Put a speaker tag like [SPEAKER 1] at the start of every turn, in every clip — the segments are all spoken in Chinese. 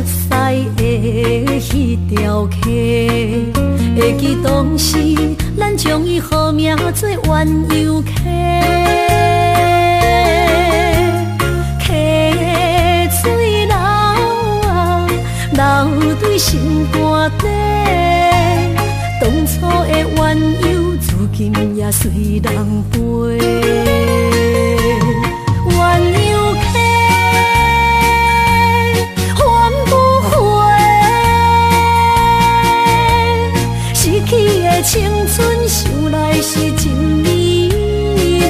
[SPEAKER 1] 识的迄条溪，会记当时咱将伊号名做鸳鸯溪。溪水流啊，流对心肝底。当初的鸳鸯，至今也随人陪。鸳鸯溪，换不回。失去的青春，想来是真美丽。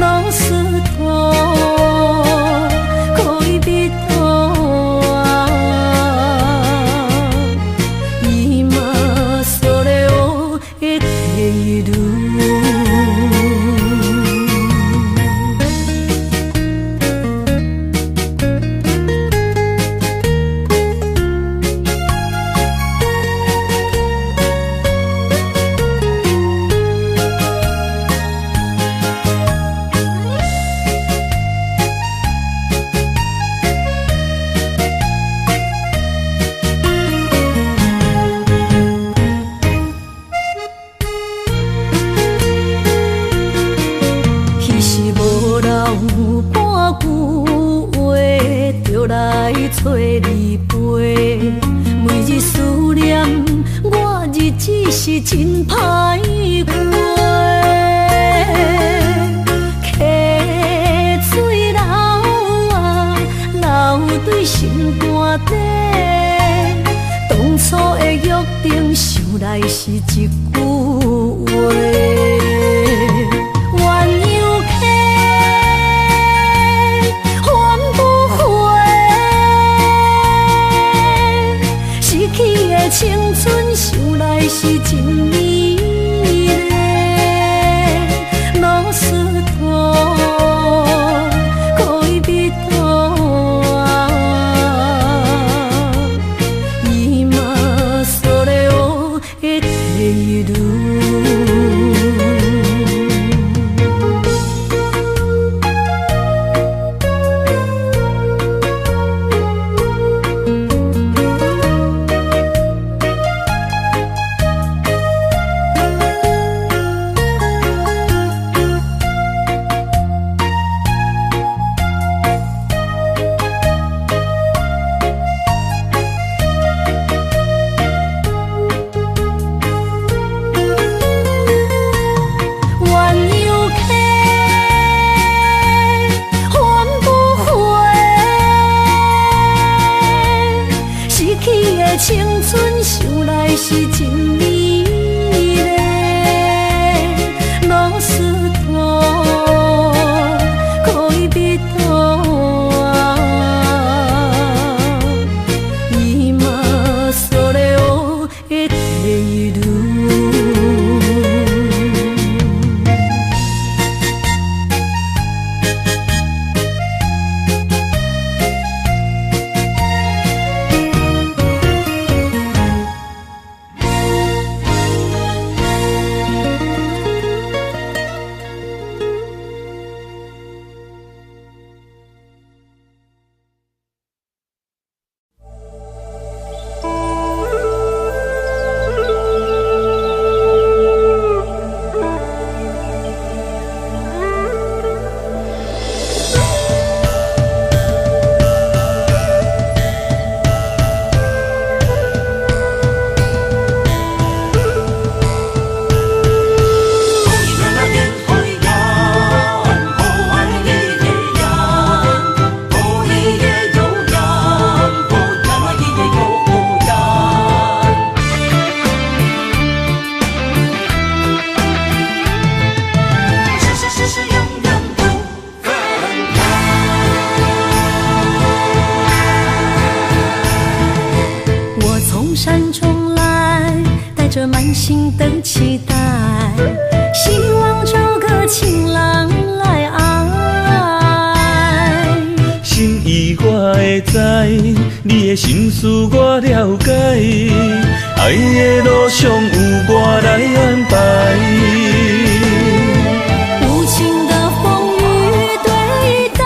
[SPEAKER 1] 老师徒，可以比途啊，伊嘛所了的地路。找你陪，每日思念，我日子是真歹过。溪水流啊，流对心肝底。当初的约定，想来是一句话。青春想来是真美丽，老师徒，可以比途啊，伊嘛所了的地路。青春想来是真美丽，老师徒，可以比途啊，伊嘛所了的地路。山中来，带着满心的期待，希望找个情郎来爱。
[SPEAKER 2] 心意我会知，你的心思我了解，爱的路上有我来安排。
[SPEAKER 1] 无情的风雨对待，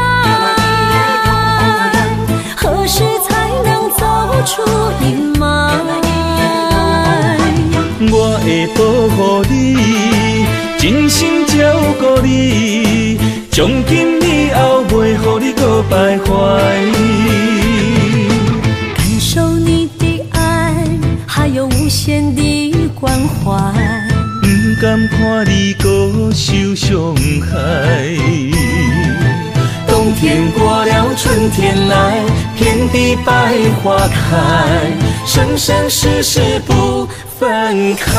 [SPEAKER 1] 何时
[SPEAKER 2] 会保护你，真心照顾你，从今以后袂予你搁徘徊。
[SPEAKER 1] 感受你的爱，还有无限的关怀，
[SPEAKER 2] 不甘看你搁受伤害。冬天过了，春天来，遍地百花开，生生世世不分开。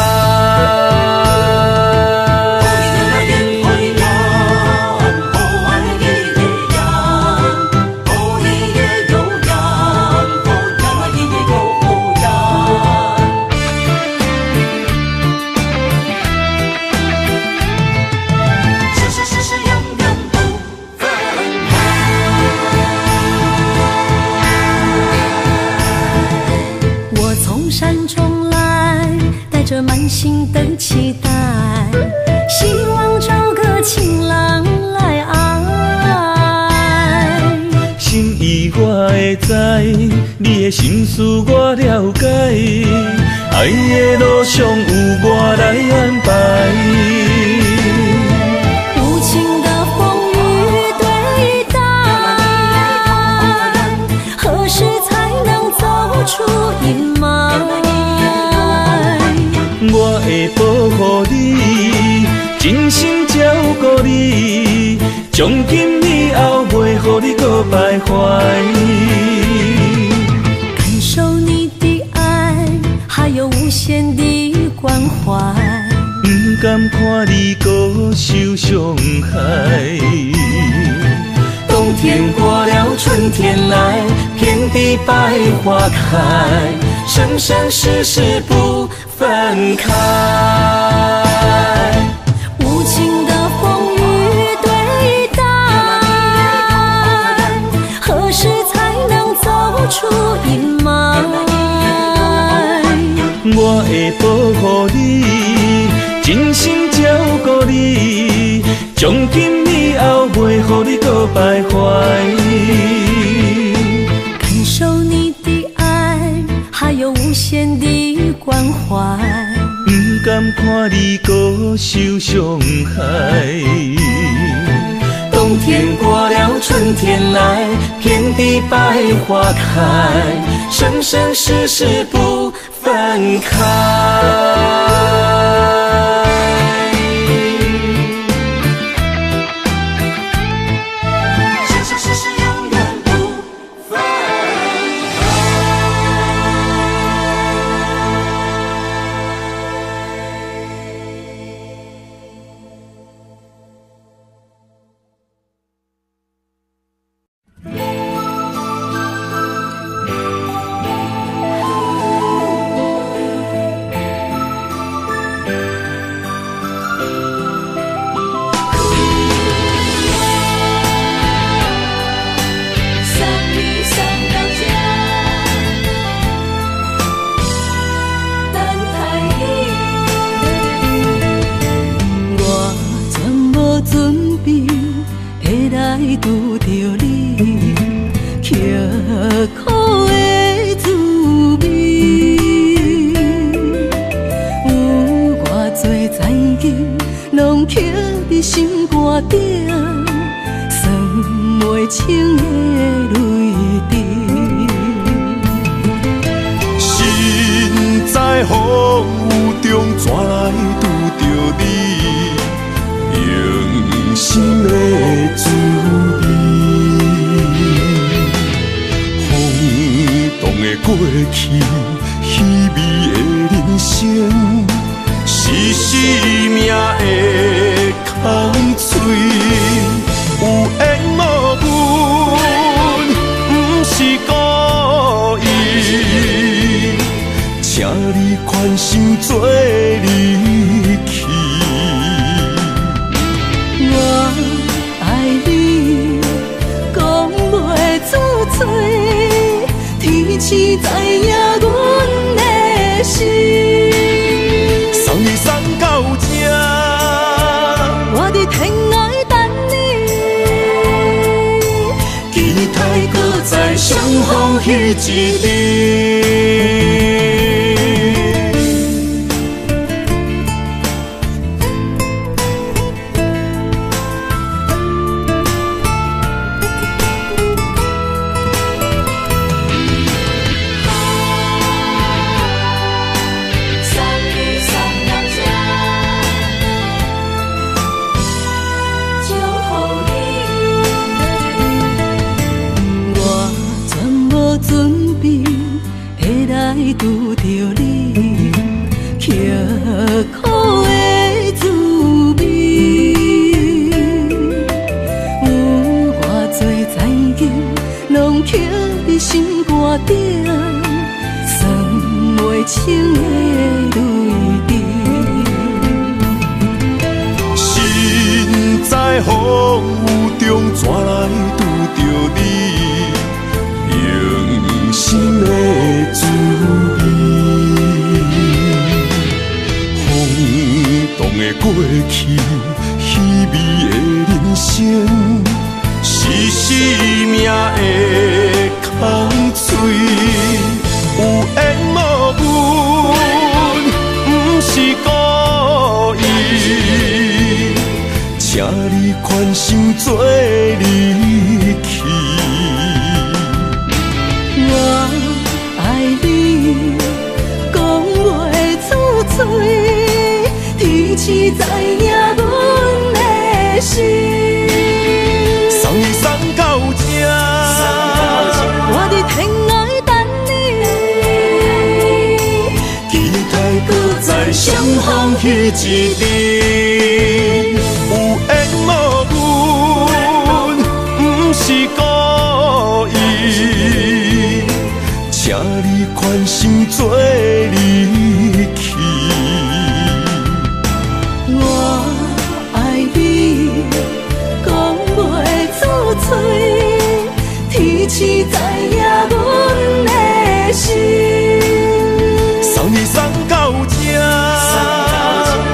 [SPEAKER 1] 满心的期待，希望找个情郎来爱。
[SPEAKER 2] 心意我会知，你的心思我了解，爱的路上有我来安排。
[SPEAKER 1] 无情的风雨对待，何时才能走出阴霾？
[SPEAKER 2] 我会保护你，真心照顾你，从今以后袂予你搁徘徊。
[SPEAKER 1] 感受你的爱，还有无限的关怀，
[SPEAKER 2] 不甘看你搁受伤害。冬天过了，春天来，遍地百花开，生生世世不分开。
[SPEAKER 1] 无情的风雨对待，何时才能走出阴霾？
[SPEAKER 2] 我会保护你，真心照顾你，从今以后袂予你搁徘徊。
[SPEAKER 1] 感受你的爱，还有无限的关怀，
[SPEAKER 2] 不甘看你搁受伤害。冬天过了，春天来，遍地百花开，生生世世不分开。
[SPEAKER 1] 拄着你，刻苦的滋味，有偌多知己，拢刻伫心肝顶，算袂清的泪滴。
[SPEAKER 3] 心在风雨中，怎来拄着你？用心的滋味，风动的过去，稀微的人生，是生命的空嘴，有缘无分，不是故意，请你宽心做离去。
[SPEAKER 1] 我爱你，讲袂出嘴，天赐知影阮的心。
[SPEAKER 3] 送你送到这，
[SPEAKER 1] 我伫天涯等你，
[SPEAKER 3] 期待搁再相逢彼一日。
[SPEAKER 1] 拄着你，刻苦的滋味。有偌多灾境，拢刻在心肝顶，算袂清的泪滴。
[SPEAKER 3] 心在风雨中，怎来拄着你？用心的滋味，风动的过去，稀微的人生，是生命的空嘴，有缘无分，不是故意，请你宽心做离去。
[SPEAKER 1] 我爱你，讲袂出嘴，天赐知影阮的心。
[SPEAKER 3] 送你送到这，
[SPEAKER 1] 我伫天涯等你，
[SPEAKER 3] 期待搁再相逢彼一日。有缘无分，不是故意，请你宽心做离去。
[SPEAKER 1] 我爱你，讲袂出嘴，天赐知影阮的心。
[SPEAKER 3] 送你送到这，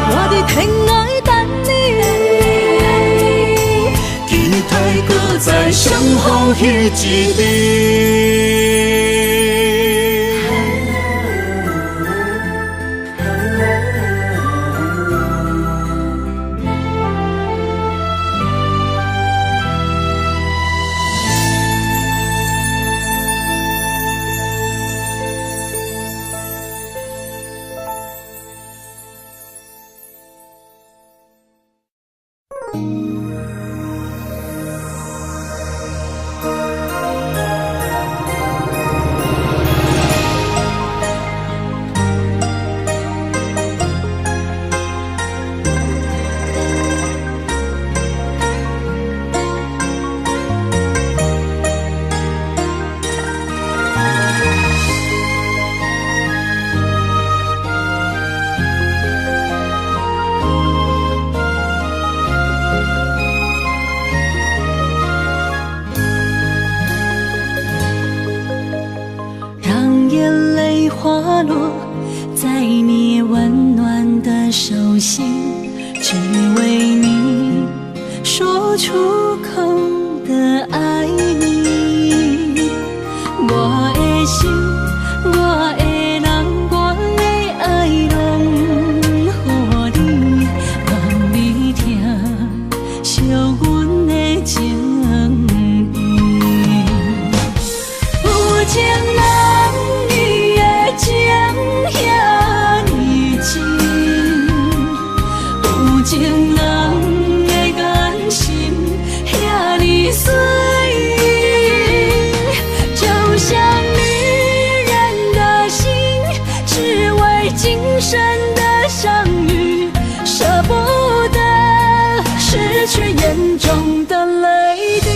[SPEAKER 1] 我伫天涯等你，
[SPEAKER 3] 期待搁再相逢彼一日。
[SPEAKER 1] 花落在你温暖的手心，只为你说出口的爱你。我的心，我的人，我的爱拢予你，望你听惜阮的情意。有情人伊的情遐尼深，有情人的眼神遐尼水，就像女人的心，只为今生的相遇，舍不得失去眼中的泪滴。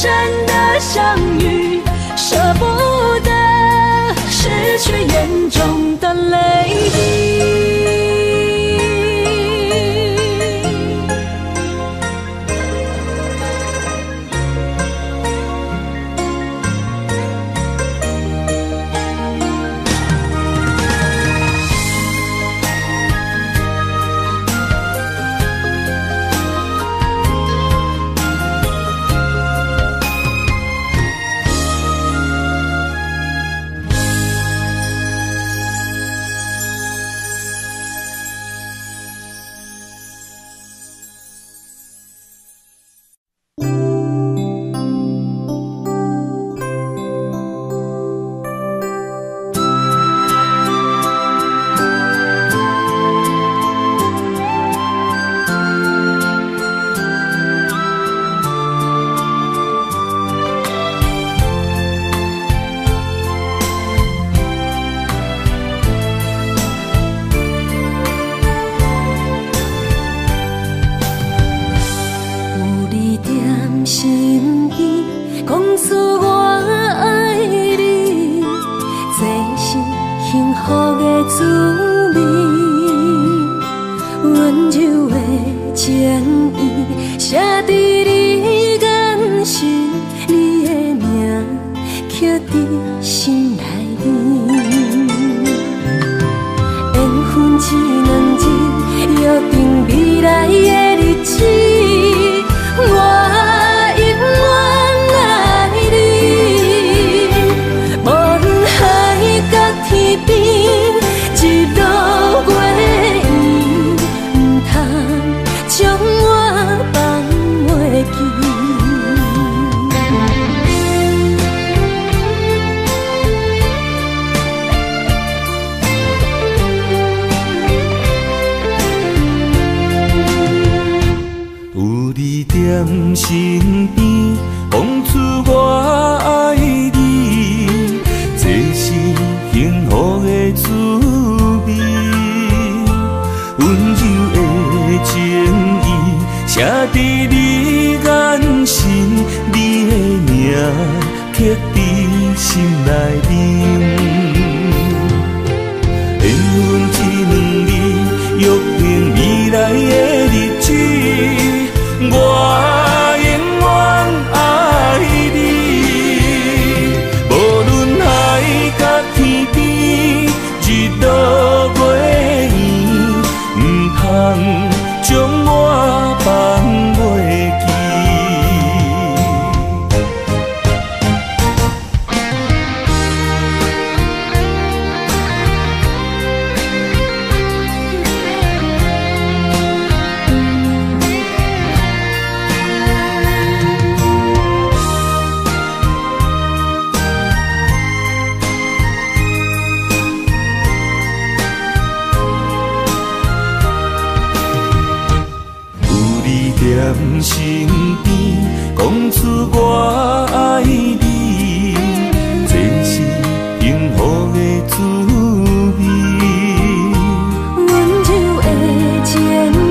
[SPEAKER 1] 深的相遇，舍不得失去眼中的泪滴。
[SPEAKER 2] 身边，讲出我爱你，这是幸福的滋味。温柔的情意写在你眼神，你的名刻在心内面。缘分一两日，约定未来的日子。我永远爱你，无论海角天边，日落月圆，不通将我放袂记。身边，讲出我爱你，这是幸福的滋味。
[SPEAKER 1] 温柔的情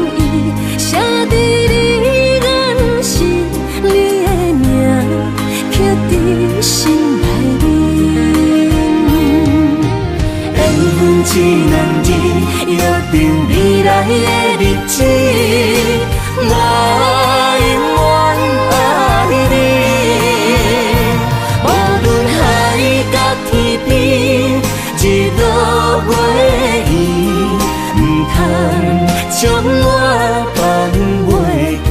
[SPEAKER 1] 意写在你眼神，你的名刻在心内面。缘分一两日，约定未来的日子。我永远爱你，无论海角天边，日落月圆，不通将我放袂记。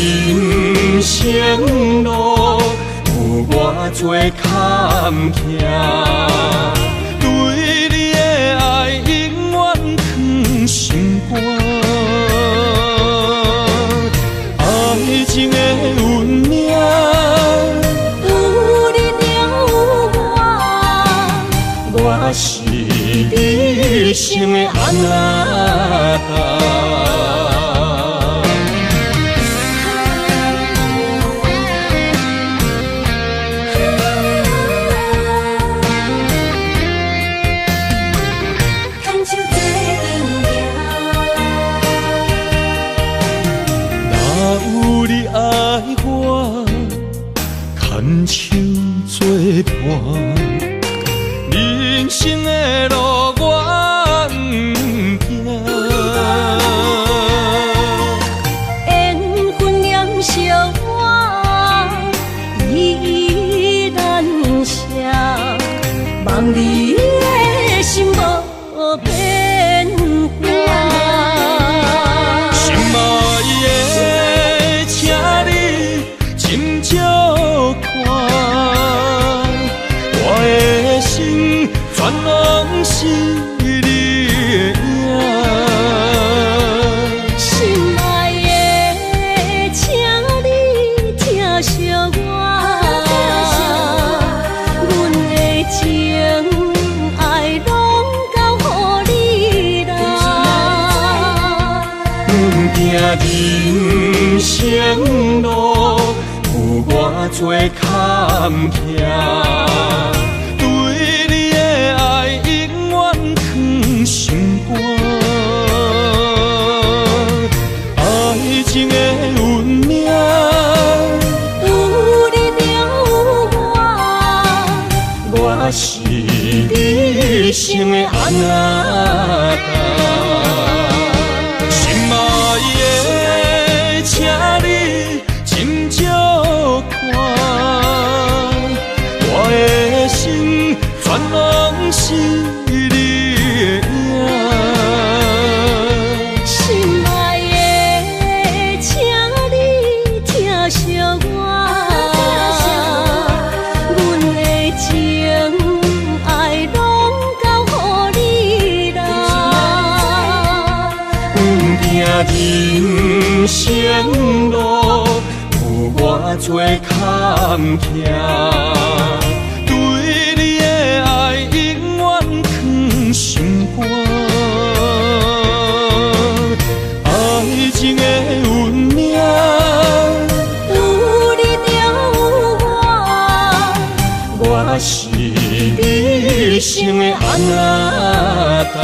[SPEAKER 2] 人生路有偌多坎坷，对你的爱永远藏心肝。爱情的运命，
[SPEAKER 1] 有你了有
[SPEAKER 2] 我是你生的安那达。牵手作伴，人生的路我不行。
[SPEAKER 1] 缘分染烧我依然写，望你的心无变化。
[SPEAKER 2] 心爱的，请你斟酌全拢是你的影，
[SPEAKER 1] 心爱的，请你疼惜我，阮的情爱拢交予你啦。
[SPEAKER 2] 阮行人生路有偌多坎坷。爱情的运命，
[SPEAKER 1] 有你了
[SPEAKER 2] 我是你生的安那达。心爱的，请你斟酌看，我的心全拢是你的影。人生路有偌多坎坷，对你的爱永远藏心肝。爱情的运命，
[SPEAKER 1] 有你了
[SPEAKER 2] 我是你生的安那达。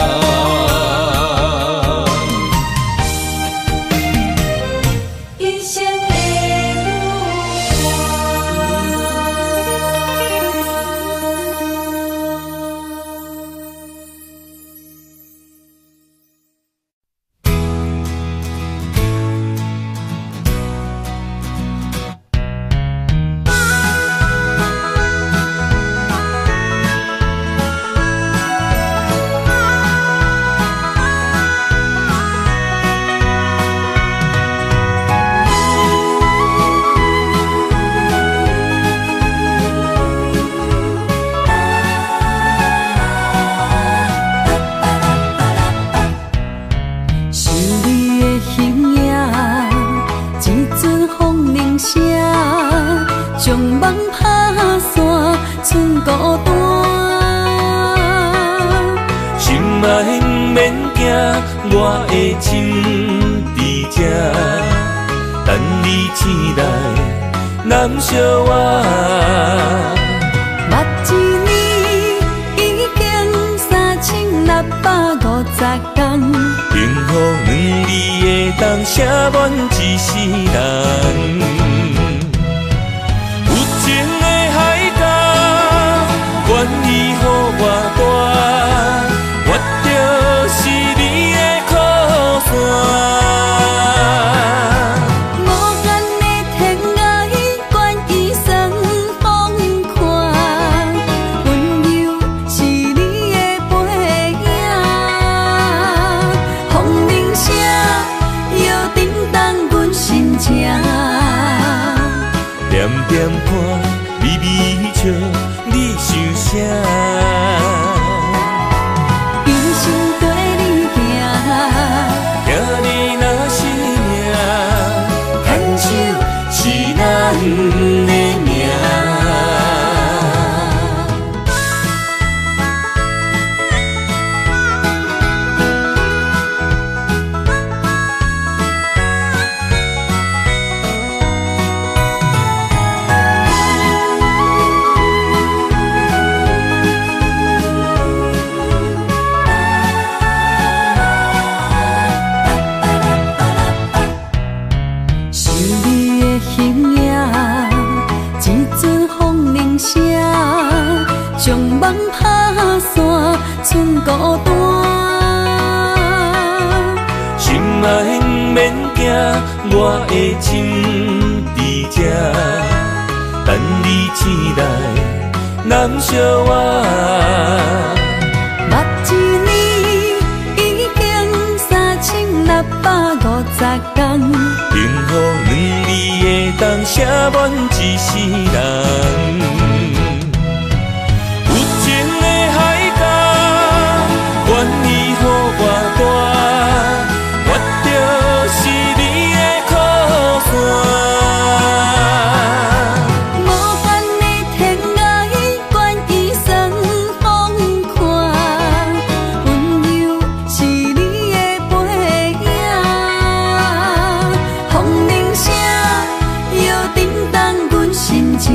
[SPEAKER 2] 我的心伫这，等你醒来，难相我。
[SPEAKER 1] 目一年已经3650天，
[SPEAKER 2] 幸福两字的当写满一世人。有情的海角，愿意予我带，我就是你的靠山。
[SPEAKER 1] 情。孤单。
[SPEAKER 2] 心爱不免惊，我的心伫这，等你醒来，难相偎。
[SPEAKER 1] 目一年已经3650天，
[SPEAKER 2] 幸福两字会当写满一世人。有情的海角，愿意予我大，我就是你的靠山。
[SPEAKER 1] 无限的天涯，愿意送风看，温柔是你的背影，风铃声摇叮当阮心情。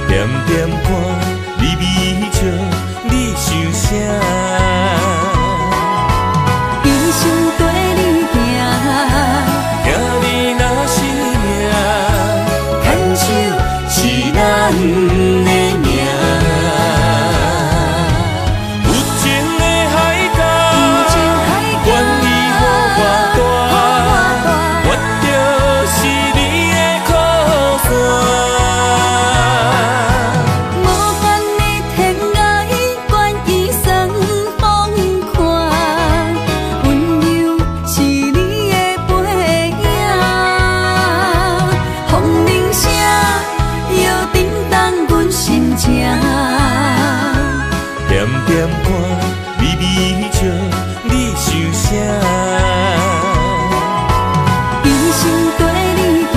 [SPEAKER 2] 点点看，微微笑，你想啥？
[SPEAKER 1] 一生跟你行，
[SPEAKER 2] 行你若是命，牵手是咱的命。有情的海角，愿意予我大，我就是你的靠山。
[SPEAKER 1] 无限的天涯，愿意送风看，温柔是你的背影，风铃声摇叮当阮心情。
[SPEAKER 2] 点点看，微微笑，你想啥？
[SPEAKER 1] 一生跟你行，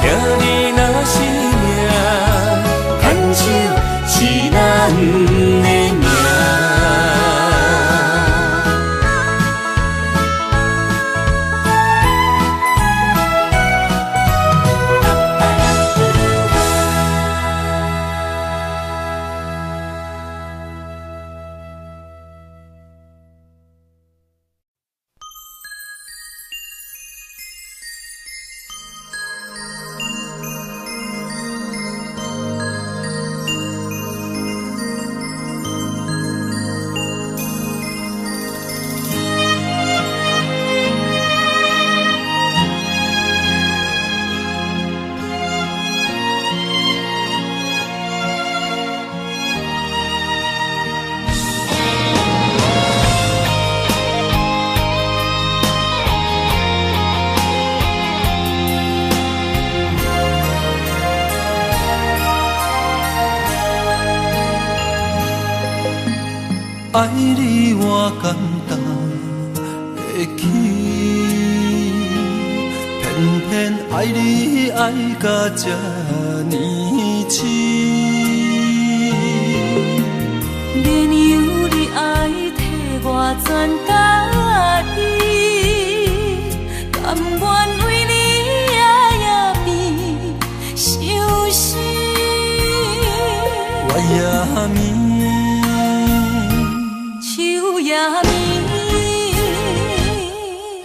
[SPEAKER 2] 行你若是命，牵手是咱的命。爱你我简单会起，偏偏爱你爱到这呢痴。
[SPEAKER 1] 免由你爱替我全家己，甘愿为你夜夜变伤心。
[SPEAKER 2] 我也眠。
[SPEAKER 1] 夜暝，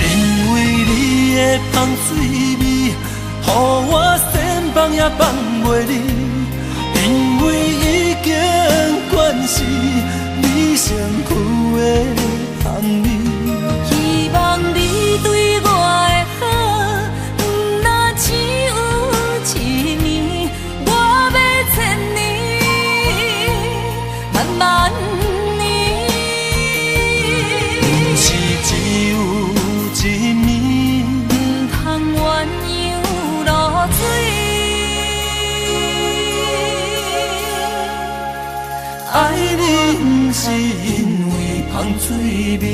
[SPEAKER 2] 因为你的香水味，予我先放也放袂离。因为已经惯是你身躯的香味，
[SPEAKER 1] 希望你对我的好，不若只有一年，我要千年，慢慢。
[SPEAKER 2] 爱你不是因为香水味。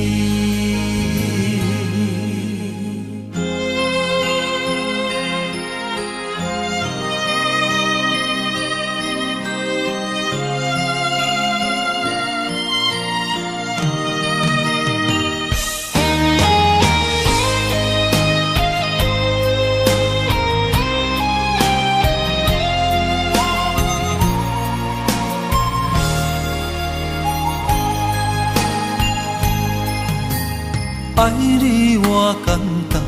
[SPEAKER 2] 爱你我简单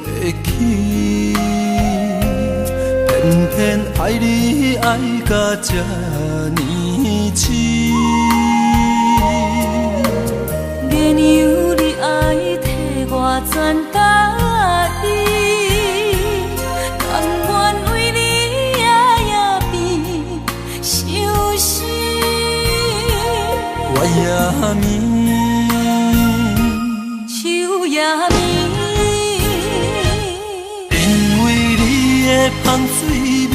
[SPEAKER 2] 会起，偏偏爱你爱到这呢痴。也眠，
[SPEAKER 1] 树也眠。
[SPEAKER 2] 因为你的香水味，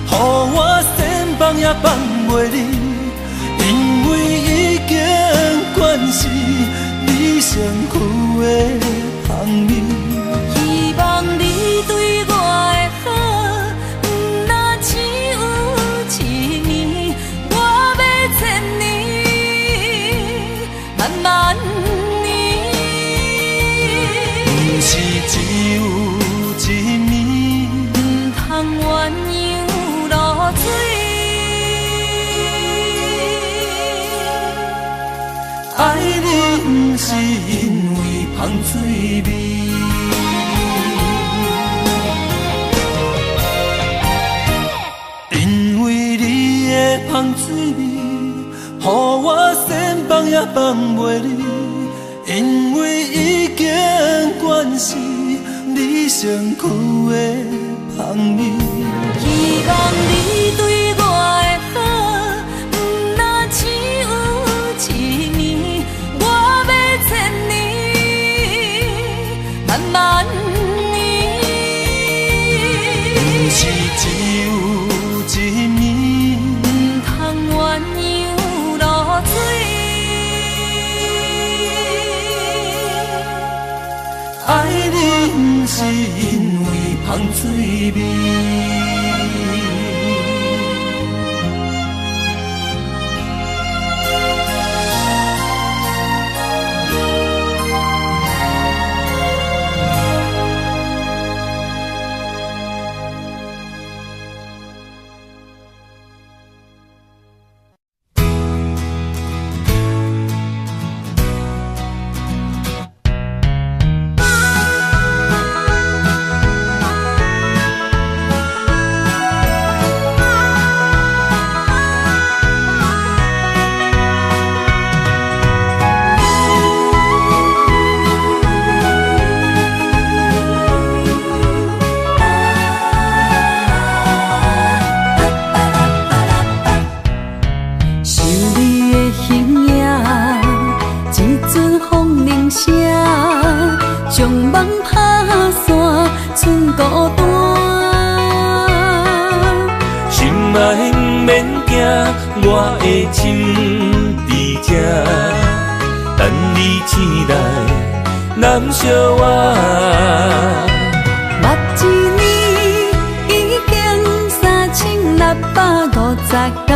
[SPEAKER 2] 予我先放也放袂离。因为已经惯是你上苦的香味，
[SPEAKER 1] 希望你对我的好，不若只有一年，我要千年，慢慢年。
[SPEAKER 2] 不是只有一年，
[SPEAKER 1] 不通鸳鸯落水。
[SPEAKER 2] 爱你不是因为香水味，因为你的香水味，予我先放也放袂离。因为已经惯是你上苦的香味，
[SPEAKER 1] 希望你对我的好，不若只有一年，我要千年，慢慢年。
[SPEAKER 2] 不是只有一年，
[SPEAKER 1] 不通鸳鸯落水。
[SPEAKER 2] 爱你不是因为香水味。我的心伫这，等你醒来，难相我。
[SPEAKER 1] 目一年已经3650天，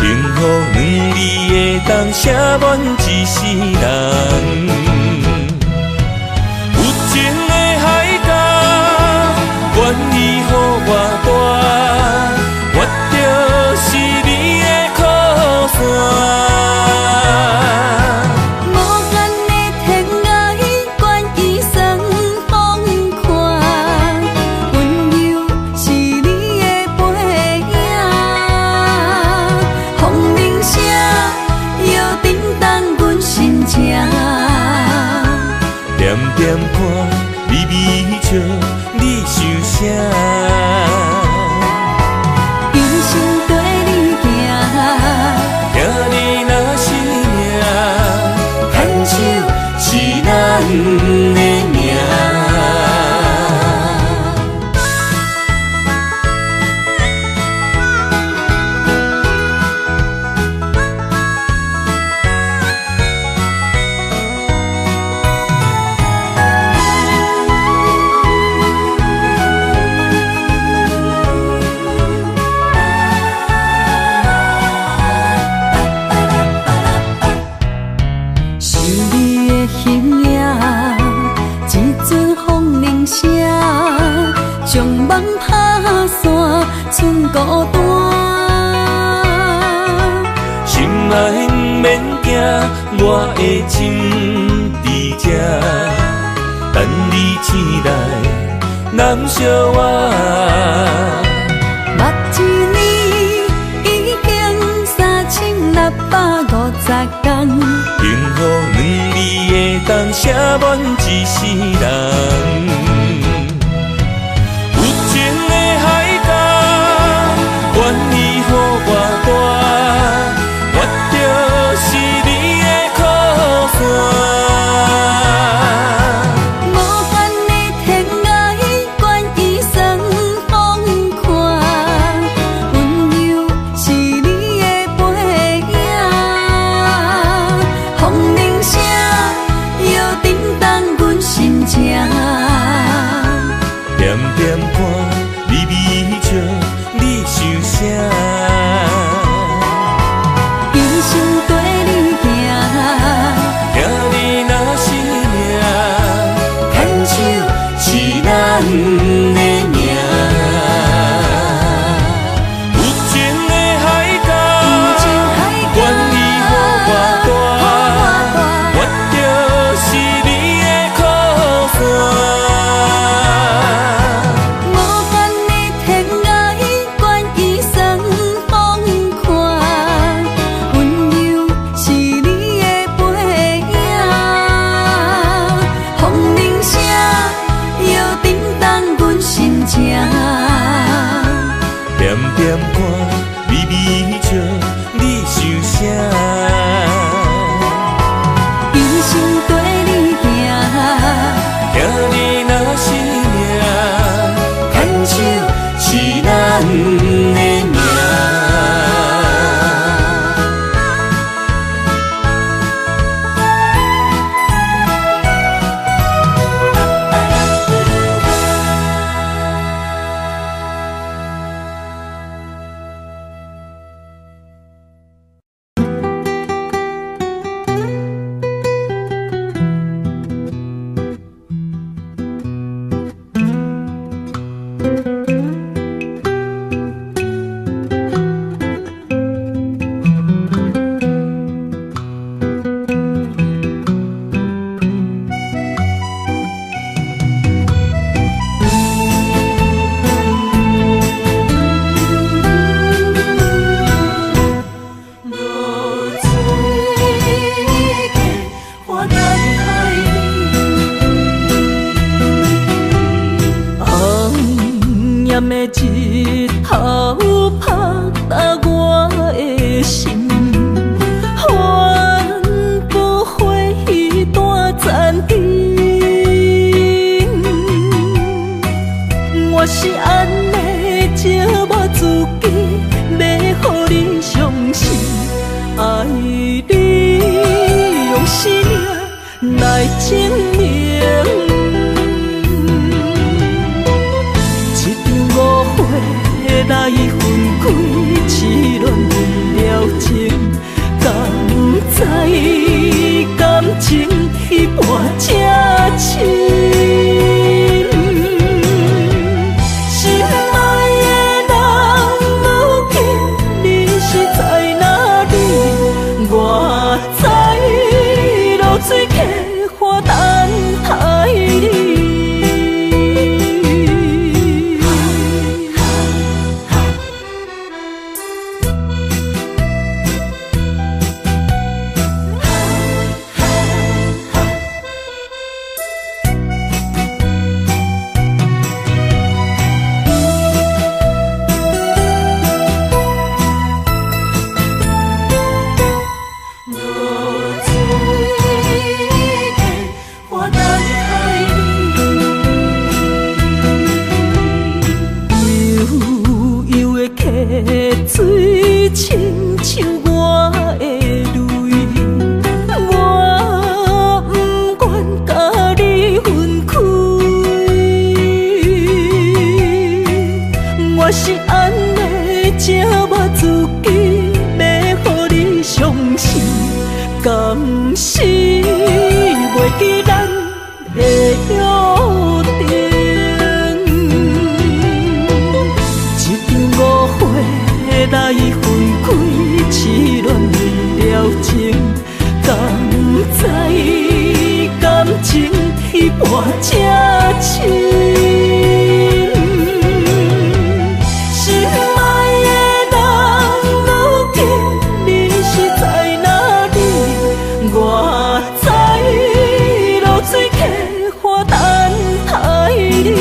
[SPEAKER 2] 幸福两字的冬，写满一世人。有情的海角，愿意予我跋，我就是你的靠山。
[SPEAKER 1] 无间的天涯，愿意送风看，温柔是你的背影。风铃声摇叮当阮心情，
[SPEAKER 2] 点点看，微微笑，你想啥？
[SPEAKER 1] 一生跟你行，
[SPEAKER 2] 听你若是命，牵手是咱的命。
[SPEAKER 1] 想你的形影，一阵风铃声，将梦打散，剩孤单。
[SPEAKER 2] 心爱不免惊，我的心伫这，等你醒来，难相我。
[SPEAKER 1] 目一年已经3650天，
[SPEAKER 2] 幸福两字的冬，写满一世人。有情的海角，愿意予我跋，我就是
[SPEAKER 1] 思念来证明。一场误会来分开，痴恋为了情，敢知感情彼半才深。水客花等待你。水亲像我的泪，我不愿甲你分开。我是安尼才捌自己，要予你伤心，甘是袂记咱的约定。来分开，痴恋为了情，敢知感情彼半才深。心爱的人，如今你是在哪里？我在落水客花等待你。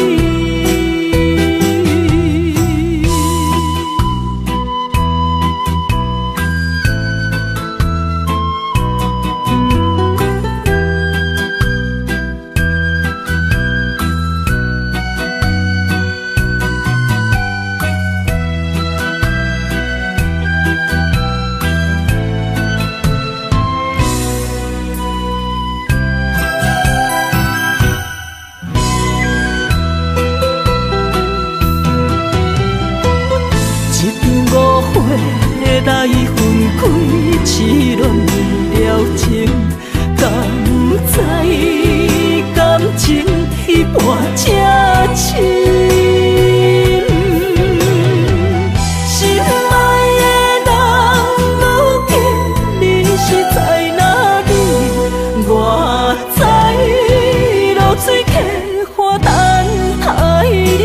[SPEAKER 1] 来分开，痴恋为了情，敢知感情彼半才深。心爱的人，如今你是在哪里？我在落水客花等待你。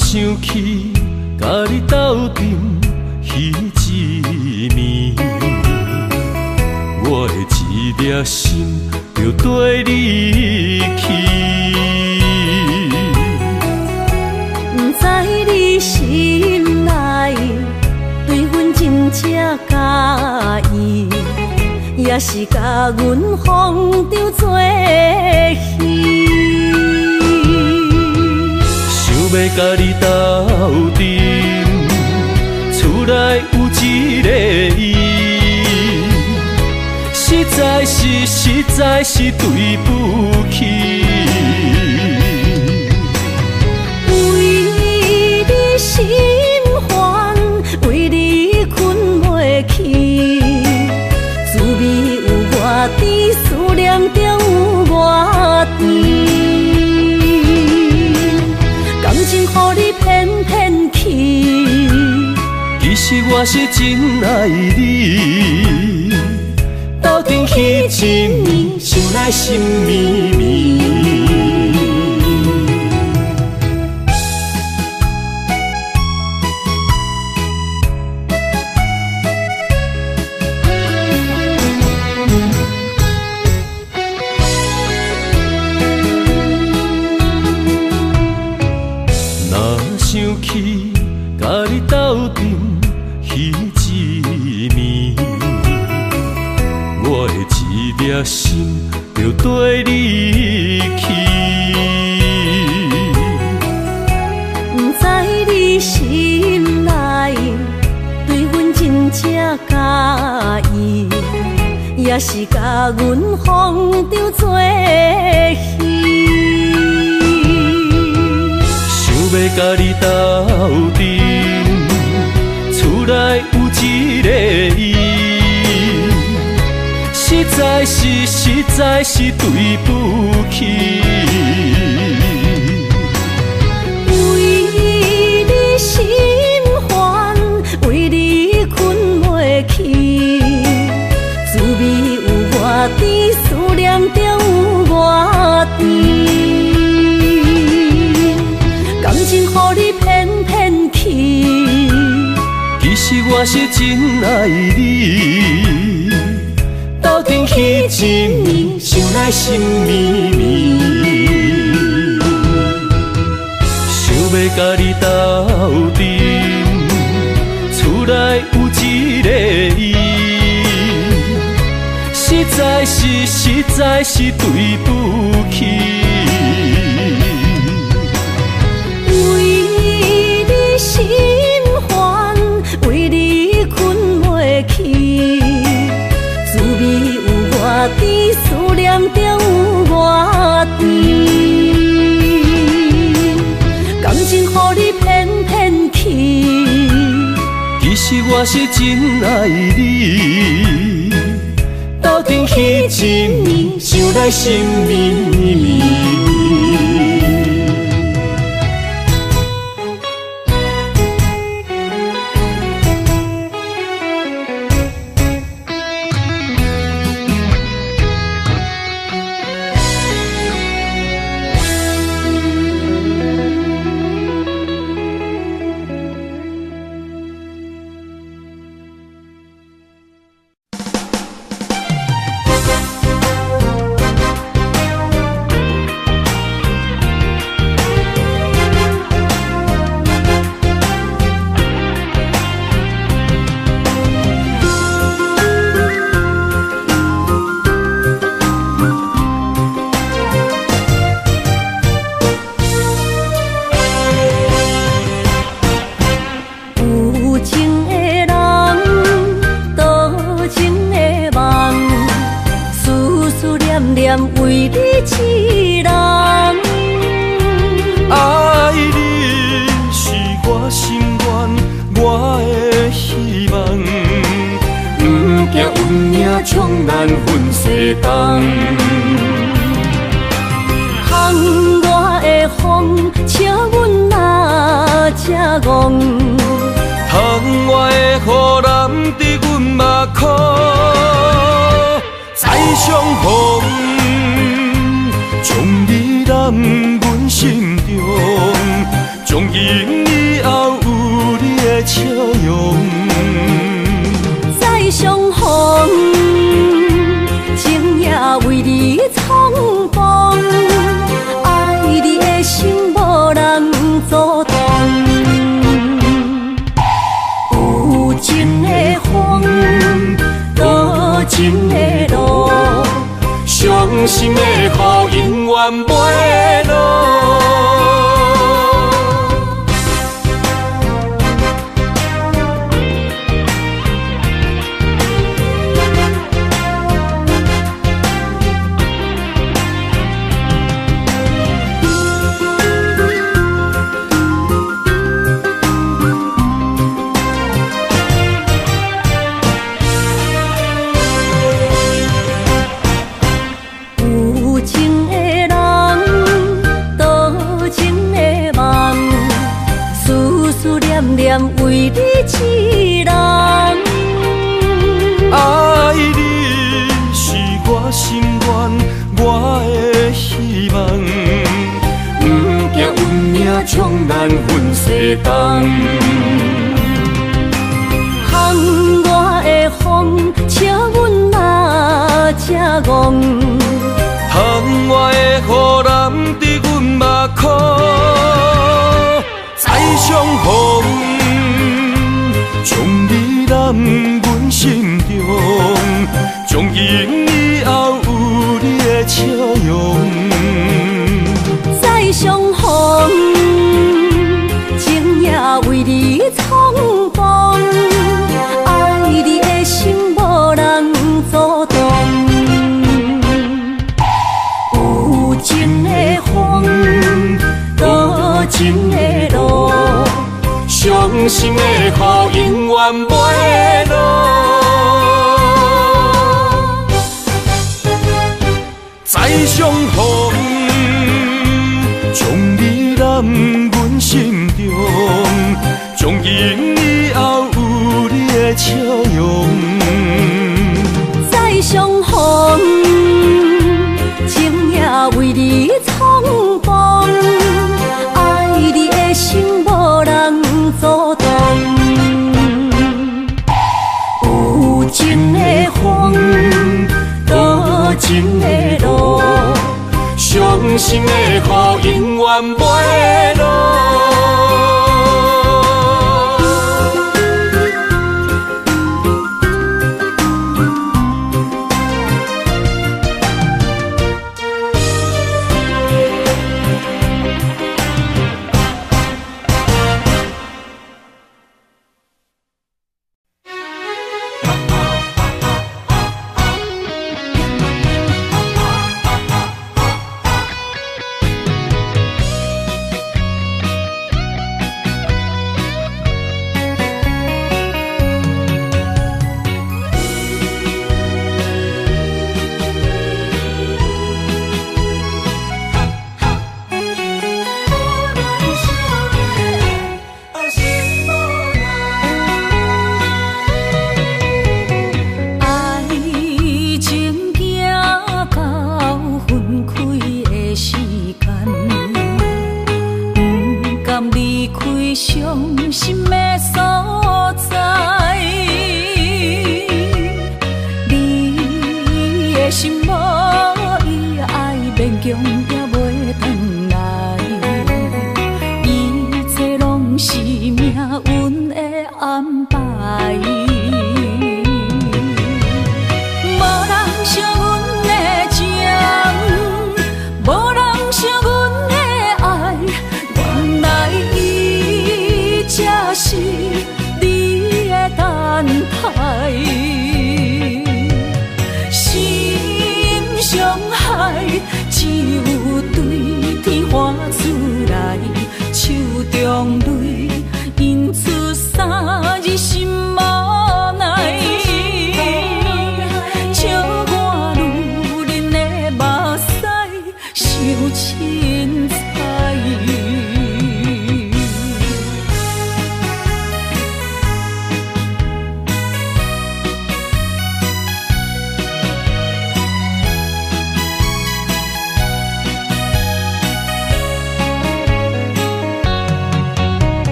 [SPEAKER 1] 想起甲你斗阵彼一暝，我的一粒心就跟你去。不知你心内对阮真正介意，也是甲阮放着做戏。
[SPEAKER 2] 要甲你斗阵，厝内有一个伊，实在是对不起。
[SPEAKER 1] 为你心烦，为你困袂去，滋味有偌甜，思念就有偌甜。
[SPEAKER 2] 我是真爱你，斗阵彼一暝，想来心绵绵。想起甲你斗阵彼一暝，我的一粒心就跟你去。
[SPEAKER 1] 不知你心内对阮真正介意，也是甲阮放着做戏。
[SPEAKER 2] 要甲你斗阵，厝内有一个伊，实在是对不起。
[SPEAKER 1] 为你心烦，为你困袂去，滋味有偌甜，思念就有偌甜。感情予你骗骗去，
[SPEAKER 2] 其实我是真爱你，斗阵彼一暝，想来心绵绵。想要甲你斗阵，厝内有一个伊，实在是对不起。
[SPEAKER 1] 心烦，为你困袂去，滋味有偌甜，思念就有偌甜。感情予你骗骗去，
[SPEAKER 2] 其实我是真爱你，斗阵彼一暝，想来心绵绵。
[SPEAKER 1] 为你一人，
[SPEAKER 2] 爱你是我心愿，我的希望。不惊运命冲咱分西东，
[SPEAKER 1] 窗外的风笑阮哪只戆，
[SPEAKER 2] 窗外的雨淋伫阮目眶，再相逢。将你揽阮心中，从今以后有你的笑容。
[SPEAKER 1] 再相逢，情也为你冲动，爱你的心无人阻挡。有情的风，多情的路。伤心的雨永远袂落。为你一人。
[SPEAKER 2] 冬。
[SPEAKER 1] 窗外的风，笑阮哪只戆？
[SPEAKER 2] 窗外的雨淋伫阮目眶，再相逢，将你揽阮心中，从今以后有你的笑容。
[SPEAKER 1] 再相逢，情也为你冲动，爱你的心无人阻挡。有情的风，多情的路，伤心的雨永远袂落。
[SPEAKER 2] 再相逢，将你揽阮心中，从今以后有你的笑容。
[SPEAKER 1] 再相逢，情也为你冲动，爱你的心无人阻挡。有情的风，多情的路，伤心的雨永远袂落。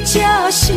[SPEAKER 1] 这是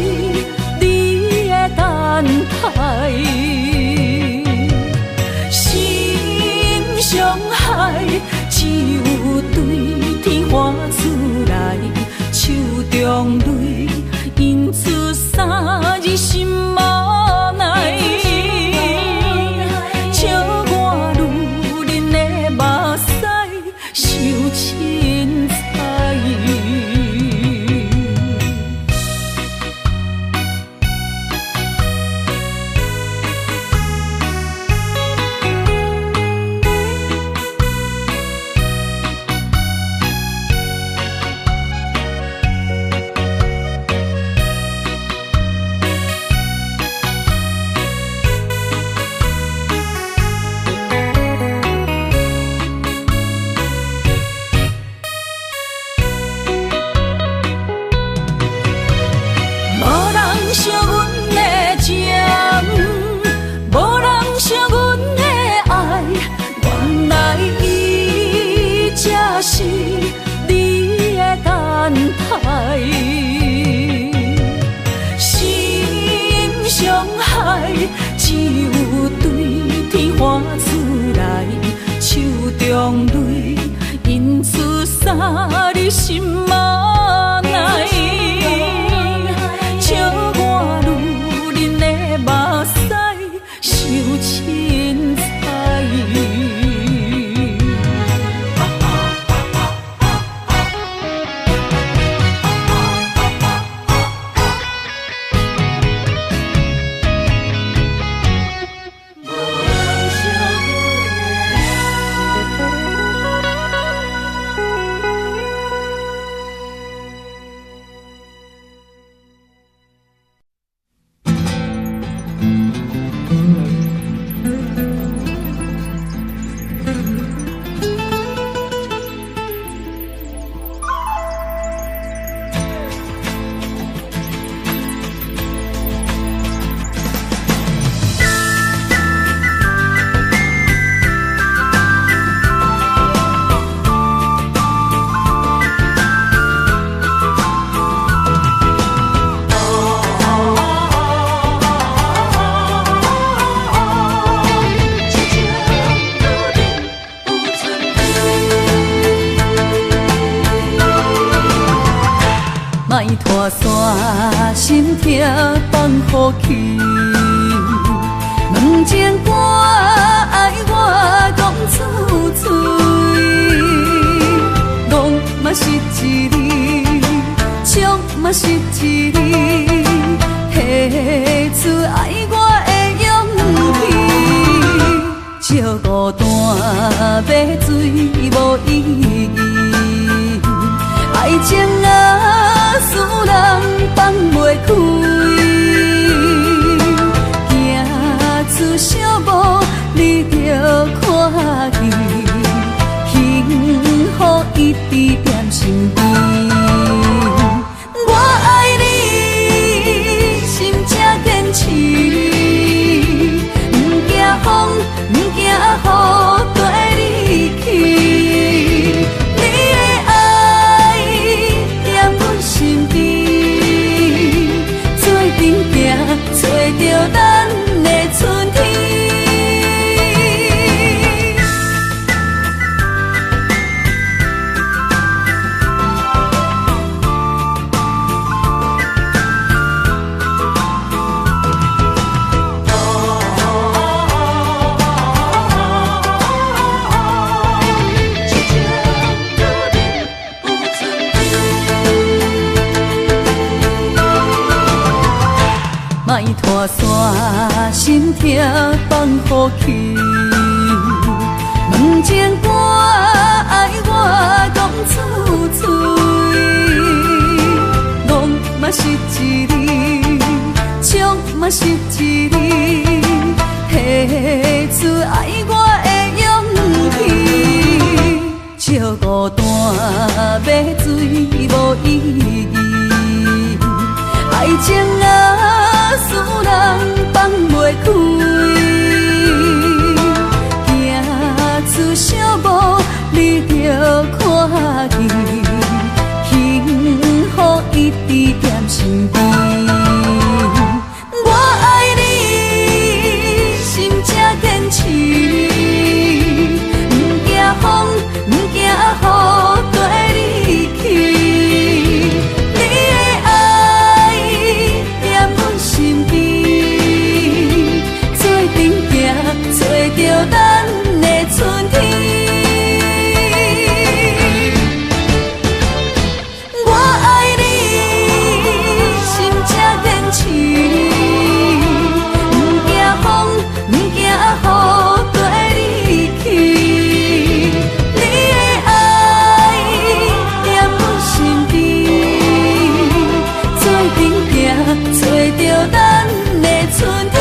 [SPEAKER 1] 心痛放予去，问情歌爱我讲出嘴，戆嘛是一字，唱嘛是一字，提出爱我的勇气，笑孤单要水无意义，爱情啊使人放袂开，行出小步你着看见，幸福一直踮身边。我爱你，心才坚持，不惊风，不惊雨跟你去。你的爱踮阮身边，做阵行，找着咱的春天。莫拖山，心痛放予去，问情歌爱我讲出嘴，戆嘛是一字，唱嘛是一字，提出爱我的勇气，笑孤单要水无意义，爱情啊使人放袂开，行出小步你着看见，幸福一直踮身边。我爱你，心才坚持，不惊风，不惊雨跟你去。你的爱踮阮身边，做阵行，找着咱的春天。我爱你，心才坚持，不惊风，不惊雨跟你去。你的爱踮阮身边，做阵行，找着咱的春天。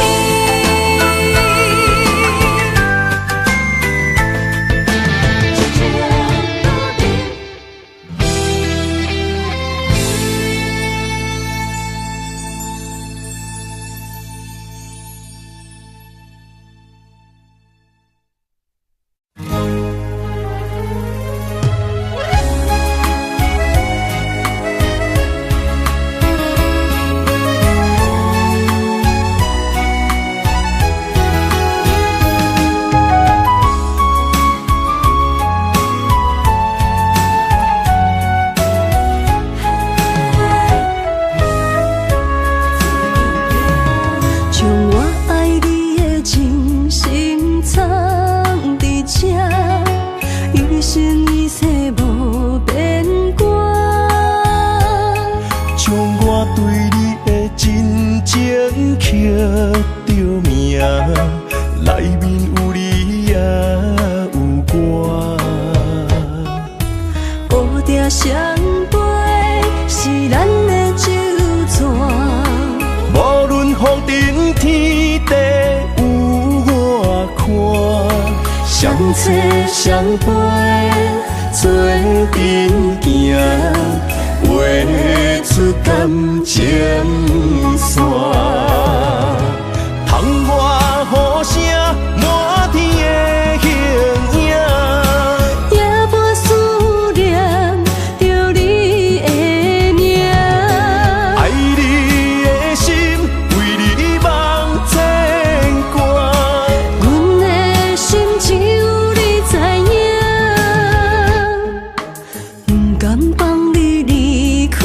[SPEAKER 1] 不甘放你离开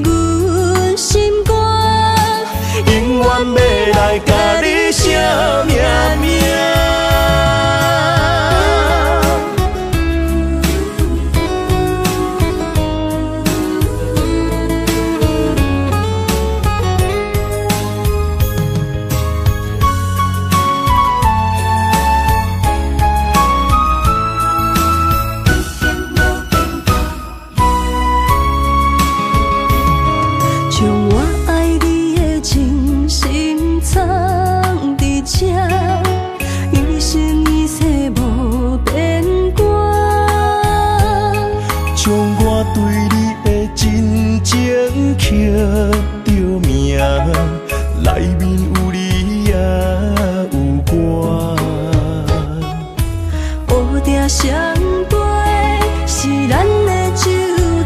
[SPEAKER 1] 阮心肝。
[SPEAKER 3] 着命，内面有你也有我。
[SPEAKER 1] 乌蝶双飞是咱的酒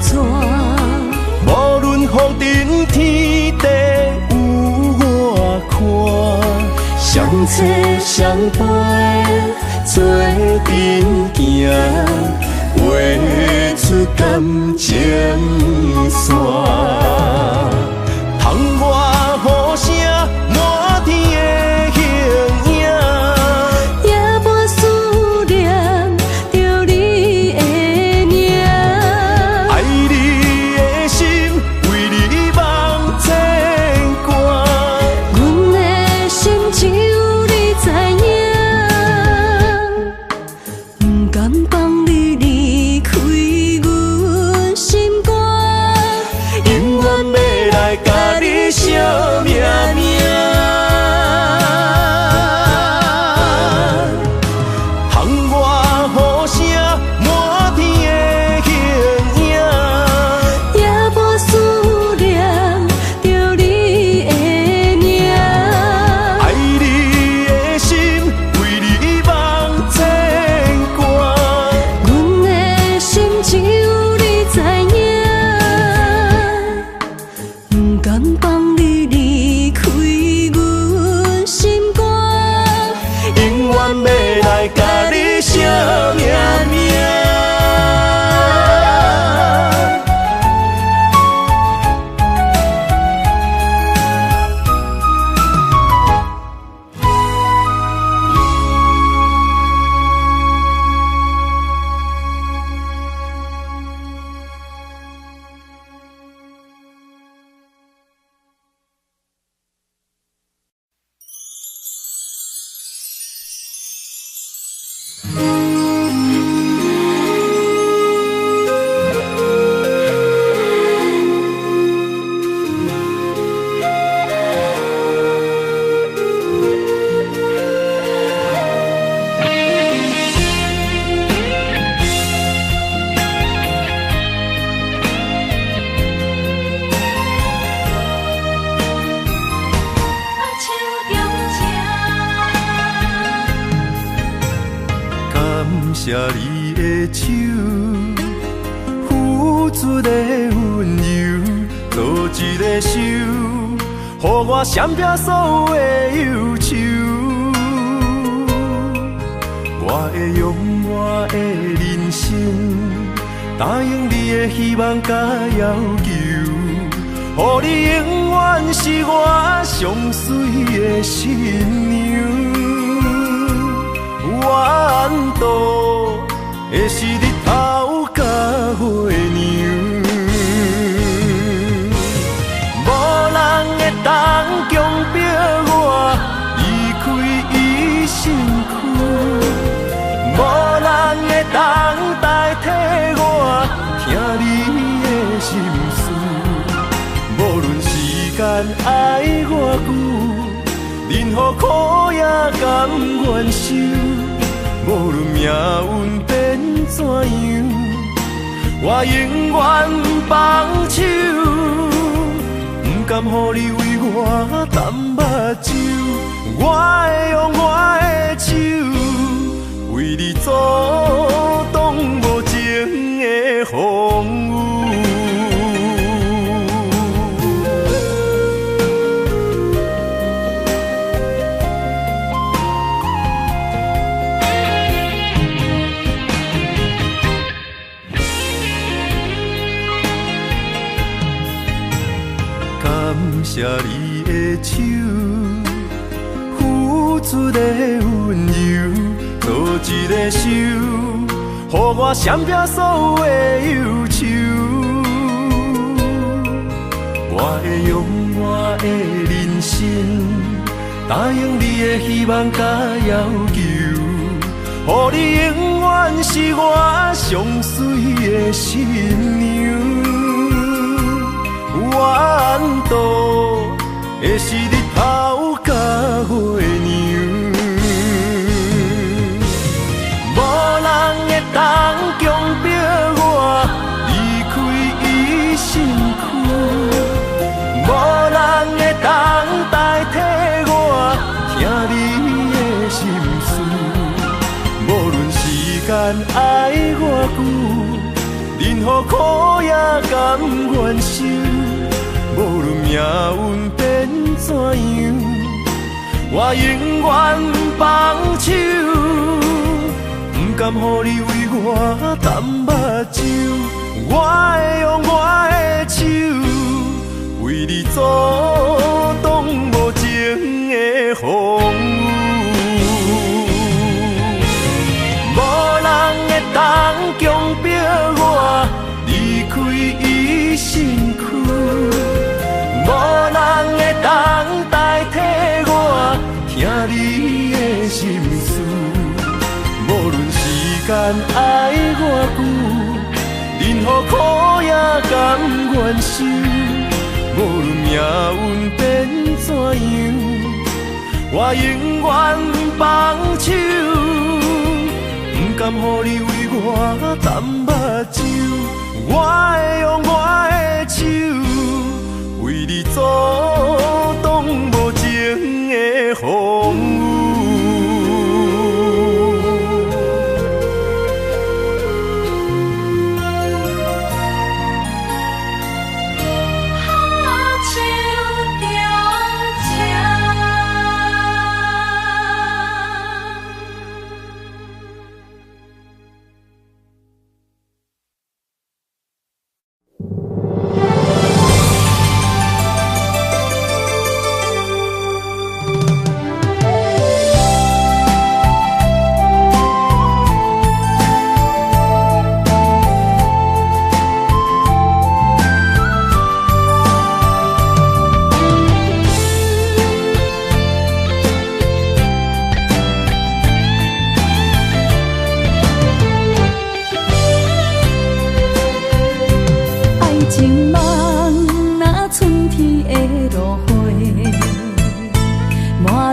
[SPEAKER 1] 泉，
[SPEAKER 3] 无论风尘天地有我看，相切相陪做阵行，画出感情线。窗外雨声满天的形影，
[SPEAKER 1] 夜半思念着你的名。
[SPEAKER 3] 爱你的心为你梦牵挂，
[SPEAKER 1] 阮的心只有你知影，不甘放你离开阮心肝，
[SPEAKER 3] 永远要来甲你惜命命。窗外雨声满天的形影，
[SPEAKER 1] 夜半思念着你的名。
[SPEAKER 3] 爱你的心为你梦牵挂，
[SPEAKER 1] 阮的心只有你知影，不甘放你离开阮心肝，
[SPEAKER 3] 永远要来甲你惜命命。感谢你的手，付出的温柔，做一个手，予我闪避所有的忧愁。我会用我的人生，答应你的希望甲要求，予你永远是我上水的新娘。缘路会是日头甲月亮，无人会当强迫我离开伊身躯，无人会当代替我听你的心事。无论时间爱我久，任何苦也甘愿受。无论命运变怎样，我永远放手，不甘予你为我淡目睭。我会用我的手，为你阻挡无情的风雨。感谢你的手，付出的温柔，做一个手，予我闪避所有的忧愁。我会用我的人生，答应你的希望甲要求，予你永远是我上水的新娘。缘路会是日头甲月亮，无人会当强迫我离开伊身躯，当代替我听你的心事？无论时间爱偌久，任何苦也甘愿受。无论命运变怎样，我永远放手，不甘予你为我淡目睭。我会用我的手，为你阻挡无情的风雨。无人会当强迫我离开伊身躯，无人会当代替我听你的心事。无论时间爱偌久，任何苦也甘愿受。无论命运变怎样，我永远放手，不甘予你为我淡目睭。我会用我的手，为你阻挡无情的风雨。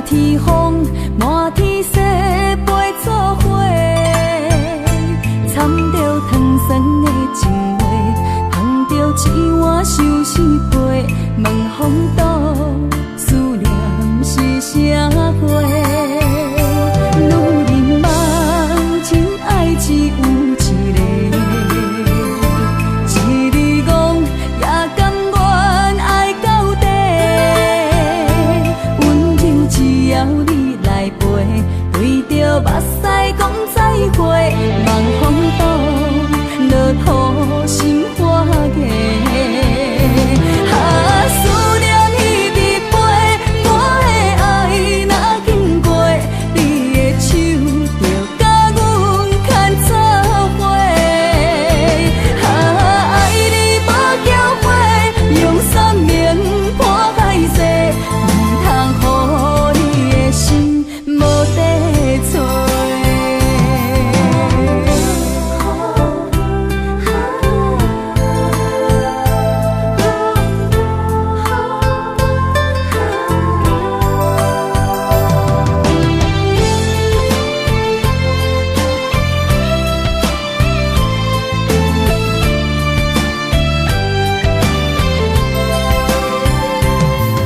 [SPEAKER 1] 天风，满天雪，陪作伙，掺着糖酸的情话，捧着一碗相思杯，问风岛思念是啥货？女人梦情爱只有一个，一字讲也甘愿爱到底。只要你来陪，对着目屎讲再会，望风岛落土心花芽。思念一直飞，我的爱若经过，你的手就甲阮牵做伙。爱你无缴费，用生命破海誓，唔通予心无地找。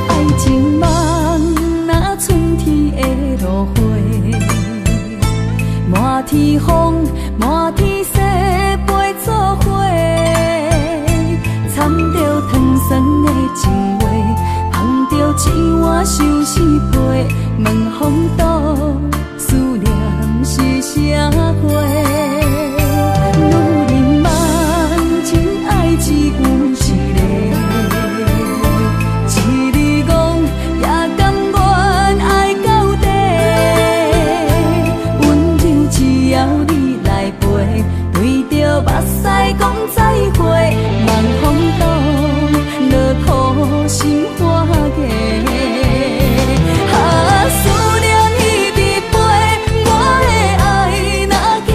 [SPEAKER 1] 爱情梦若春天的落花，满天风，满天雪，陪作伙，掺着糖酸的情话，捧着一碗相思杯，问风岛思念是啥货？女人梦情爱只有一个，一字讲也甘愿爱到底。温柔只要你来陪，对着目屎讲再会，望风岛落土心花芽。思念一直飞，我的爱若经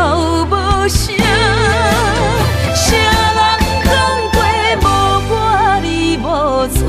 [SPEAKER 1] 哭无声，谁人讲过无我你无带？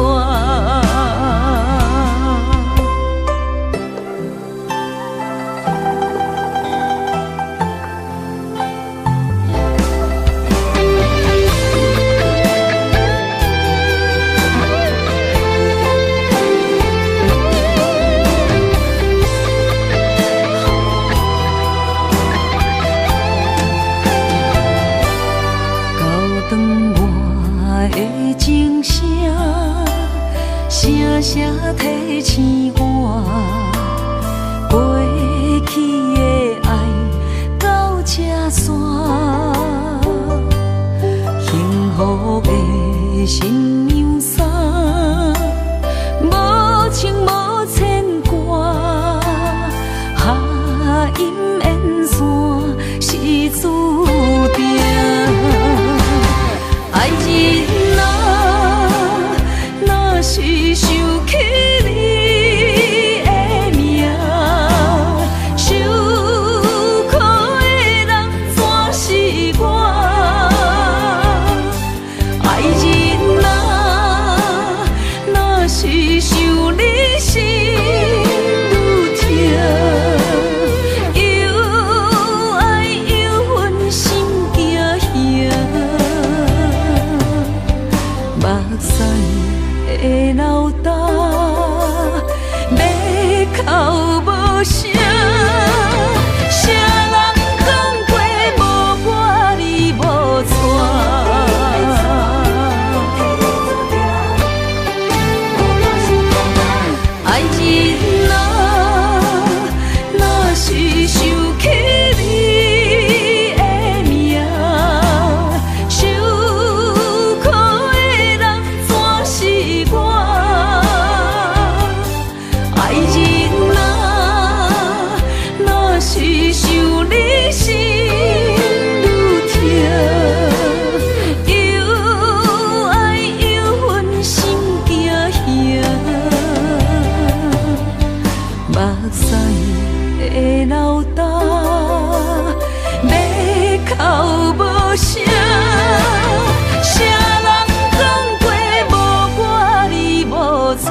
[SPEAKER 1] 声声提醒我，过去的爱到这线，幸福的新娘衫，无情无牵挂，下阴缘线是注定，爱人啊，若是想起你的名，受苦的人全是我。爱人啊，若是想你心愈痛，又爱又恨心惊吓，目屎的流干，要哭无声，谁人讲过无我你无带？爱人啊，若是想起你的名，受苦的人全是我。爱人啊，若是想你心愈痛，又爱又恨心惊吓，目屎的流干，要哭无声，谁人讲过无我你无带？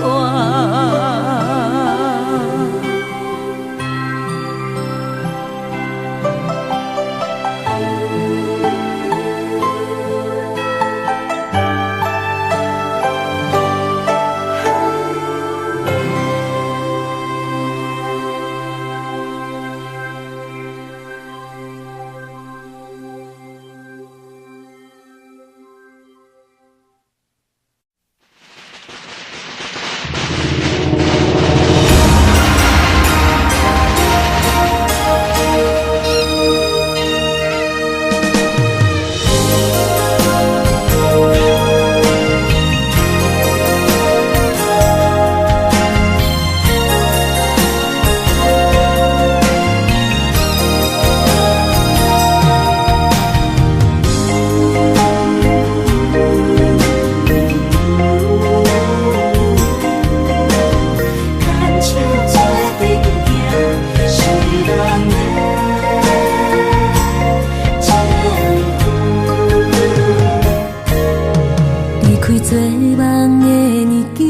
[SPEAKER 1] 做梦的年纪，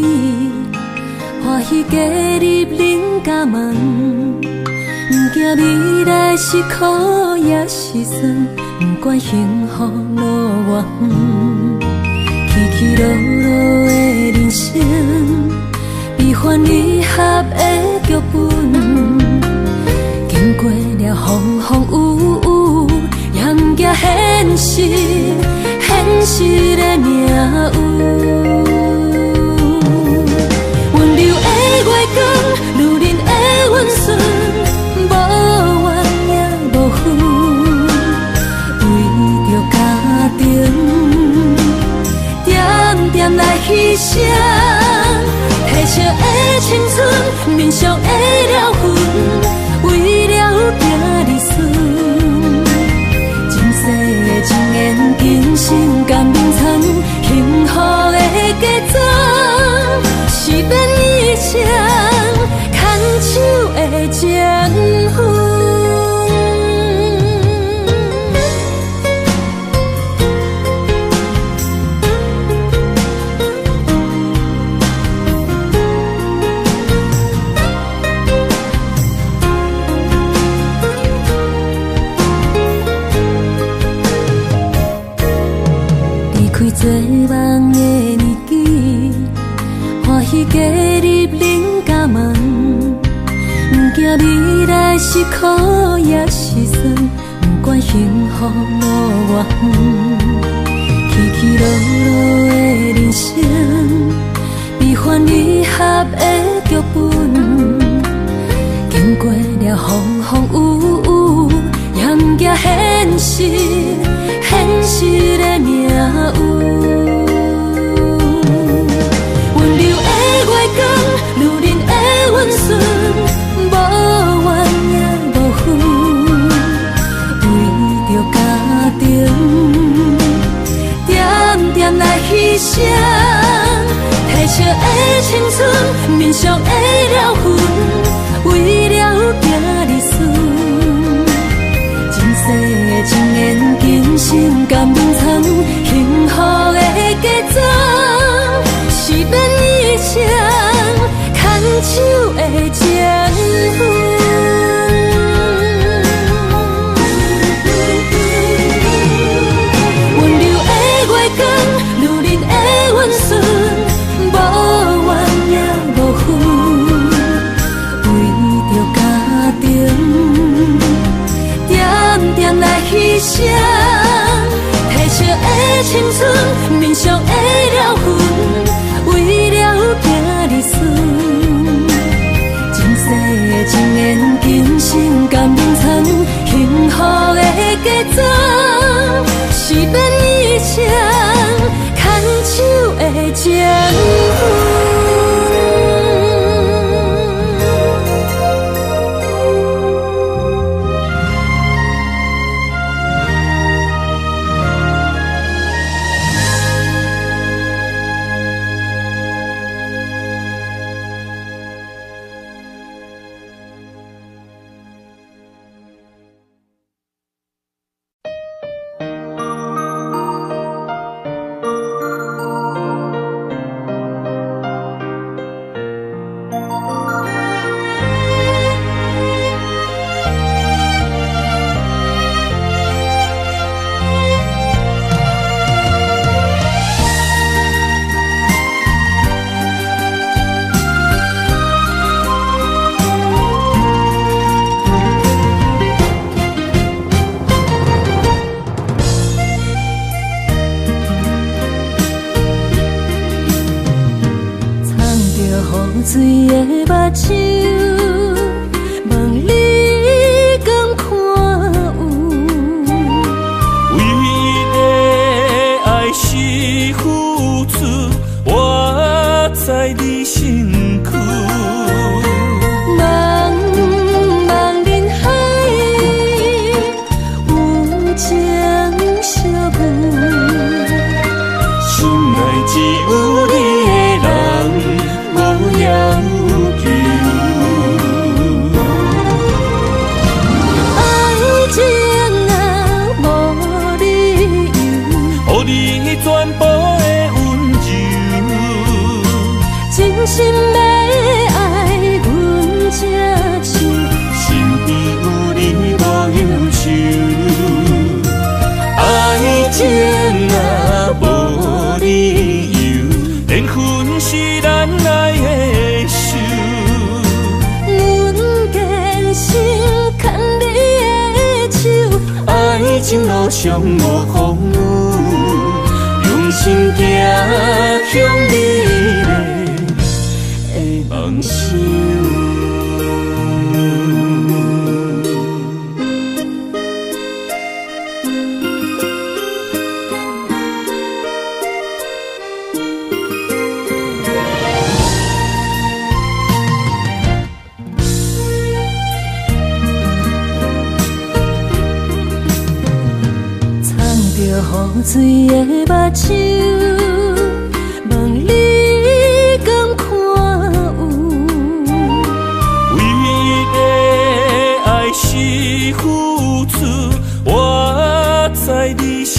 [SPEAKER 1] 欢喜加入恁家门，不惊未来是苦也是酸，不管幸福路偌远，起起落落的人生，悲欢离合的剧本，经过了风风雨雨，也不惊现实。现实的命运，温柔的月光，女人的温顺，无怨也无恨，为着家庭，点点来牺牲，褪色的青春，面上的了痕，为了行儿孙。情缘今生甘眠床，幸福的家做梦的年纪，欢喜加入恁家门，不惊未来是苦也是酸，不管幸福路偌远，起起落落的人生，悲欢离合的剧本，经过了风风雨雨，也不惊现实，现实的命运。温柔的月光，如恁的温顺，无怨也无恨，为着家庭，点点来牺牲。褪色的青春，面上的了痕，为了行日顺。前世情缘，今生甘愿藏，幸福的假装，是免一生牵手的情分。温柔的月光，如恁的温顺，无怨也无恨，为着家庭，点点来牺牲。褪色的青春，面上的了痕，为了行日顺。前世情缘，今生甘愿藏，幸福的假装，是免一生牵手的情分。水的目睭，望你敢看有。
[SPEAKER 2] 为你的爱是付出，我在你身躯。
[SPEAKER 1] 茫茫人海，有情相伴，
[SPEAKER 2] 心内只有你的人。无要求，
[SPEAKER 1] 爱情啊无理由，
[SPEAKER 2] 予你全部的温柔，
[SPEAKER 1] 真心要爱阮才像，
[SPEAKER 2] 身边有你无忧愁，爱情啊无理由，缘分是咱爱的手，
[SPEAKER 1] 阮坚信牵你的手，
[SPEAKER 2] 爱情路上无风雨，用心行向美丽的梦想。
[SPEAKER 1] 雨水的目睭，望你敢看有。
[SPEAKER 2] 为你的爱是付出，我在你身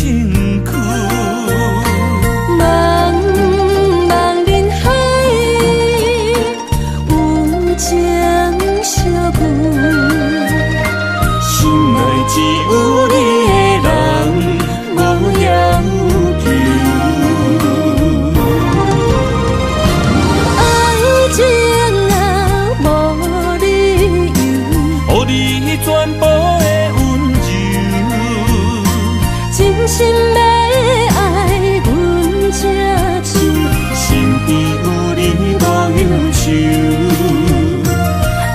[SPEAKER 2] 躯。
[SPEAKER 1] 茫茫人海，有情相伴，
[SPEAKER 2] 心内只有你的人。无要求，
[SPEAKER 1] 真心要爱阮这手，
[SPEAKER 2] 身边有你无忧愁，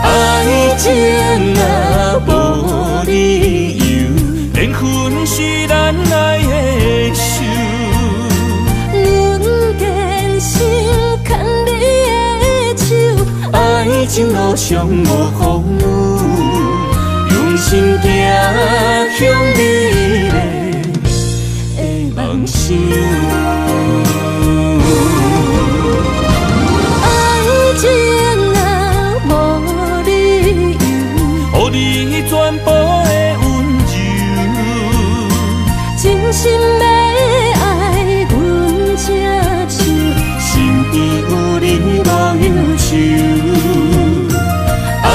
[SPEAKER 2] 爱情若无理由，缘分是咱爱的手。
[SPEAKER 1] 阮坚守牵你的手，
[SPEAKER 2] 爱情路上无风雨，用心行向美丽的梦想。
[SPEAKER 1] 爱情若无理由，
[SPEAKER 2] 予你全部的温柔，
[SPEAKER 1] 真心要爱阮这手，
[SPEAKER 2] 身边有你无忧愁，爱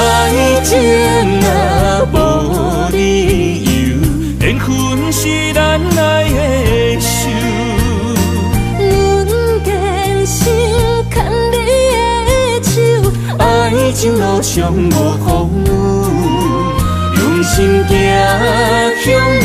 [SPEAKER 2] 情若无理由，缘分是咱爱的手。
[SPEAKER 1] 阮坚守牵你的手，
[SPEAKER 2] 爱情路上无风雨，用心行向美